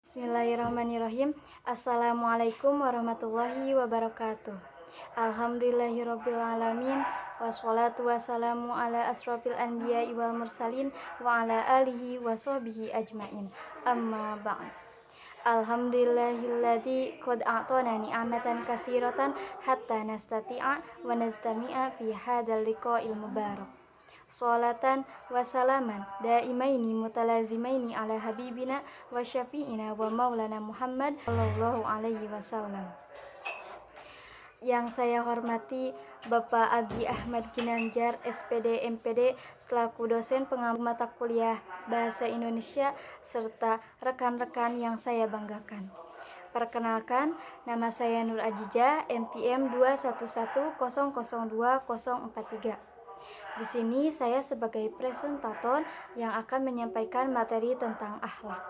Bismillahirrahmanirrahim. Assalamualaikum warahmatullahi wabarakatuh. Alhamdulillahirabbil alamin wassalatu wassalamu ala asrofil anbiya'i wal mursalin wa ala alihi wa sahbihi ajmain. Amma ba'd. Alhamdulillahilladzi qad a'tana ni'matan katsiratan hatta nastati'a wa nastami'a fi hadzal liqa'il mubarak. Sholatan wa salaman daimaini mutalazimaini ala habibina wa syafi'ina wa maulana Muhammad sallallahu alaihi wasallam. Yang saya hormati Bapak Agi Ahmad Ginanjar, SPD MPD, selaku dosen pengampu mata kuliah Bahasa Indonesia, serta rekan-rekan yang saya banggakan. Perkenalkan, nama saya Nur Ajijah, MPM 2110020043. Di sini saya sebagai presentator yang akan menyampaikan materi tentang akhlak.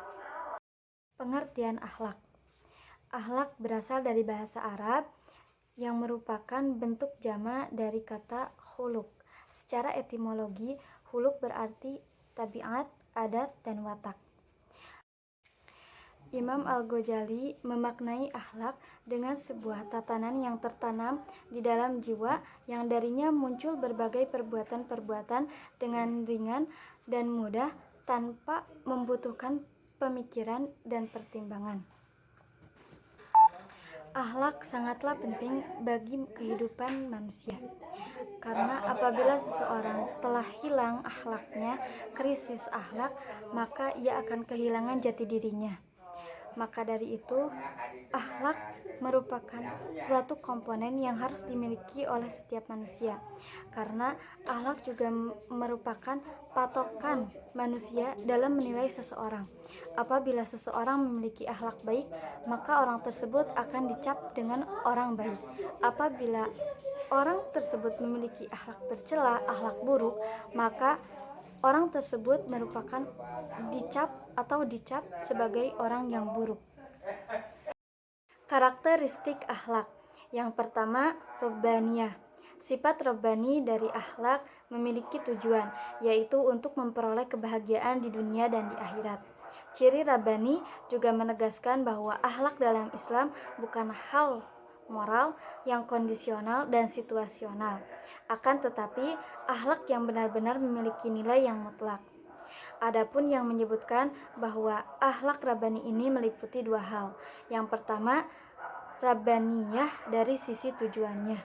Pengertian akhlak. Akhlak berasal dari bahasa Arab yang merupakan bentuk jama dari kata khuluq. Secara etimologi, khuluq berarti tabiat, adat, dan watak. Imam Al-Ghazali memaknai akhlak dengan sebuah tatanan yang tertanam di dalam jiwa, yang darinya muncul berbagai perbuatan-perbuatan dengan ringan dan mudah tanpa membutuhkan pemikiran dan pertimbangan. Akhlak sangatlah penting bagi kehidupan manusia, karena apabila seseorang telah hilang akhlaknya, krisis akhlak, maka ia akan kehilangan jati dirinya. Maka dari itu, akhlak merupakan suatu komponen yang harus dimiliki oleh setiap manusia, karena akhlak juga merupakan patokan manusia dalam menilai seseorang. Apabila seseorang memiliki akhlak baik, maka orang tersebut akan dicap dengan orang baik. Apabila orang tersebut memiliki akhlak tercela, akhlak buruk, maka orang tersebut merupakan dicap sebagai orang yang buruk. Karakteristik akhlak. Yang pertama, robbaniyah. Sifat robbani dari akhlak memiliki tujuan, yaitu untuk memperoleh kebahagiaan di dunia dan di akhirat. Ciri rabbani juga menegaskan bahwa akhlak dalam Islam bukan hal moral yang kondisional dan situasional, akan tetapi akhlak yang benar-benar memiliki nilai yang mutlak. Adapun yang menyebutkan bahwa akhlak rabbani ini meliputi dua hal. Yang pertama, rabbaniyah dari sisi tujuannya.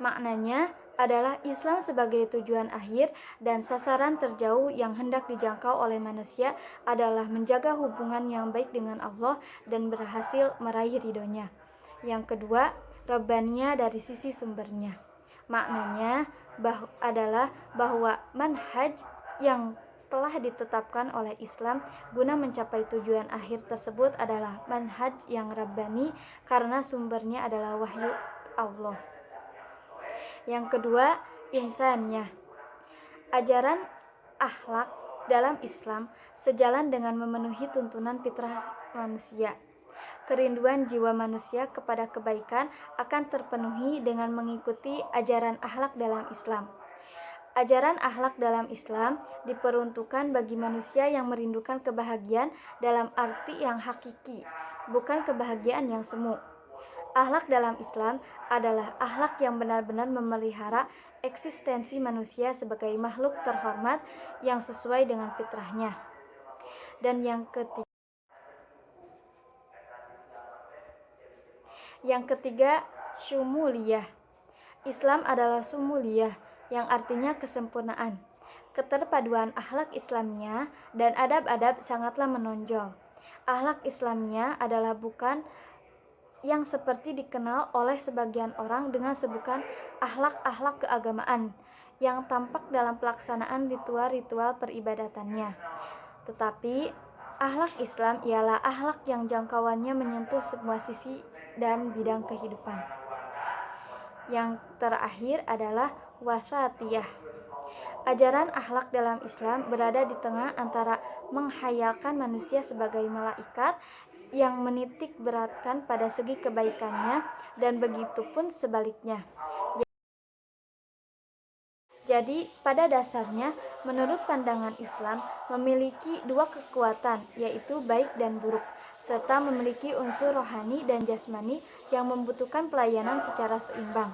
Maknanya adalah Islam sebagai tujuan akhir dan sasaran terjauh yang hendak dijangkau oleh manusia adalah menjaga hubungan yang baik dengan Allah dan berhasil meraih ridhonya. Yang kedua, rabbaniyah dari sisi sumbernya. Maknanya adalah bahwa manhaj yang telah ditetapkan oleh Islam guna mencapai tujuan akhir tersebut adalah manhaj yang rabbani, karena sumbernya adalah wahyu Allah. Yang kedua, insaniyah. Ajaran akhlak dalam Islam sejalan dengan memenuhi tuntunan fitrah manusia. Kerinduan jiwa manusia kepada kebaikan akan terpenuhi dengan mengikuti ajaran akhlak dalam Islam. Ajaran akhlak dalam Islam diperuntukkan bagi manusia yang merindukan kebahagiaan dalam arti yang hakiki, bukan kebahagiaan yang semu. Akhlak dalam Islam adalah akhlak yang benar-benar memelihara eksistensi manusia sebagai makhluk terhormat yang sesuai dengan fitrahnya. Dan yang ketiga, syumuliyah. Islam adalah syumuliyah, yang artinya kesempurnaan. Keterpaduan akhlak Islamiyah dan adab-adab sangatlah menonjol. Akhlak Islamiyah adalah bukan yang seperti dikenal oleh sebagian orang dengan sebutan akhlak-akhlak keagamaan yang tampak dalam pelaksanaan ritual-ritual peribadatannya. Tetapi akhlak Islam ialah akhlak yang jangkauannya menyentuh semua sisi dan bidang kehidupan. Yang terakhir adalah wasatiyah. Ajaran akhlak dalam Islam berada di tengah antara menghayalkan manusia sebagai malaikat yang menitik beratkan pada segi kebaikannya dan begitu pun sebaliknya. Jadi, pada dasarnya, menurut pandangan Islam, memiliki dua kekuatan, yaitu baik dan buruk, serta memiliki unsur rohani dan jasmani yang membutuhkan pelayanan secara seimbang.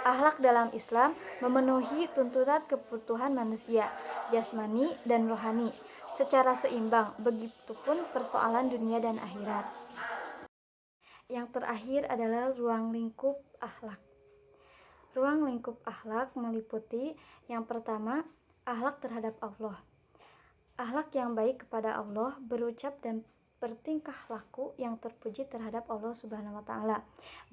Akhlak dalam Islam memenuhi tuntutan kebutuhan manusia, jasmani dan rohani, secara seimbang, begitupun persoalan dunia dan akhirat. Yang terakhir adalah ruang lingkup akhlak. Ruang lingkup akhlak meliputi yang pertama, akhlak terhadap Allah. Akhlak yang baik kepada Allah, berucap dan bertingkah laku yang terpuji terhadap Allah Subhanahu wa Ta'ala,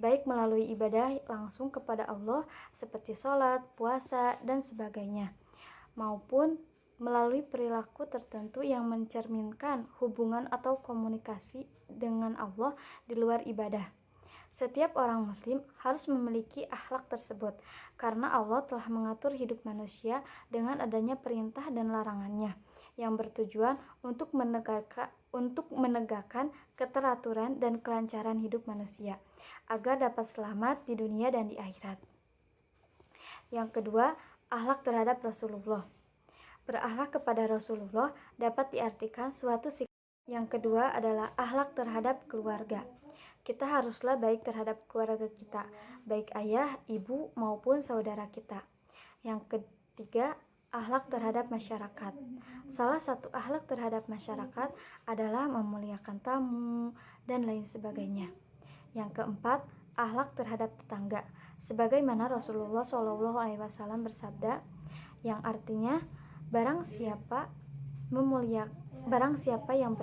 baik melalui ibadah langsung kepada Allah seperti sholat, puasa, dan sebagainya, maupun melalui perilaku tertentu yang mencerminkan hubungan atau komunikasi dengan Allah di luar ibadah. Setiap orang muslim harus memiliki akhlak tersebut, karena Allah telah mengatur hidup manusia dengan adanya perintah dan larangannya, yang bertujuan untuk menegakkan keteraturan dan kelancaran hidup manusia, agar dapat selamat di dunia dan di akhirat. Yang kedua, akhlak terhadap Rasulullah. Berakhlak kepada Rasulullah dapat diartikan suatu sikap. Yang kedua adalah akhlak terhadap keluarga. Kita haruslah baik terhadap keluarga kita, baik ayah, ibu, maupun saudara kita. Yang ketiga, akhlak terhadap masyarakat. Salah satu akhlak terhadap masyarakat adalah memuliakan tamu dan lain sebagainya. Yang keempat, akhlak terhadap tetangga. Sebagaimana Rasulullah SAW bersabda, yang artinya barang siapa yang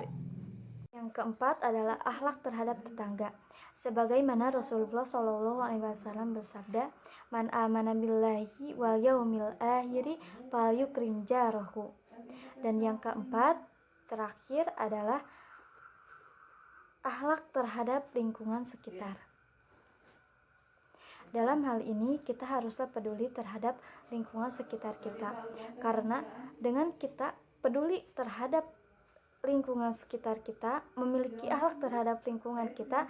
keempat adalah akhlak terhadap tetangga. Sebagaimana Rasulullah SAW bersabda, "Man amana billahi wal yaumil akhiri falyukrim jarahu." Dan yang keempat, terakhir adalah akhlak terhadap lingkungan sekitar. Dalam hal ini, kita haruslah peduli terhadap lingkungan sekitar kita, karena dengan kita peduli terhadap lingkungan sekitar kita, memiliki akhlak terhadap lingkungan kita,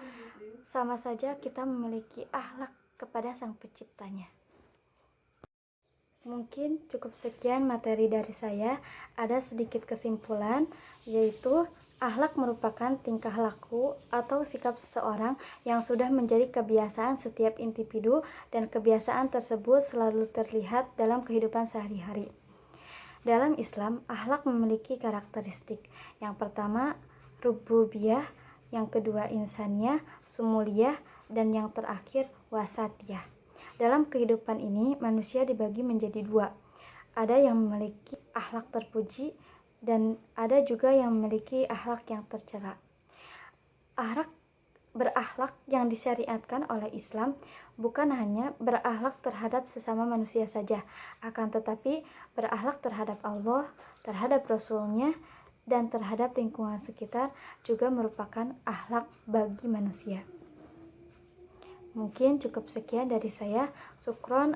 sama saja kita memiliki akhlak kepada Sang Penciptanya. Mungkin cukup sekian materi dari saya. Ada sedikit kesimpulan, yaitu akhlak merupakan tingkah laku atau sikap seseorang yang sudah menjadi kebiasaan setiap individu, dan kebiasaan tersebut selalu terlihat dalam kehidupan sehari-hari. Dalam Islam, akhlak memiliki karakteristik. Yang pertama, rububiyah, yang kedua insaniyah, sumuliyah, dan yang terakhir wasatiyah. Dalam kehidupan ini, manusia dibagi menjadi dua. Ada yang memiliki akhlak terpuji dan ada juga yang memiliki akhlak yang tercela. Berakhlak yang disyariatkan oleh Islam bukan hanya berakhlak terhadap sesama manusia saja, akan tetapi berakhlak terhadap Allah, terhadap Rasul-Nya, dan terhadap lingkungan sekitar juga merupakan akhlak bagi manusia. Mungkin cukup sekian dari saya. Syukron.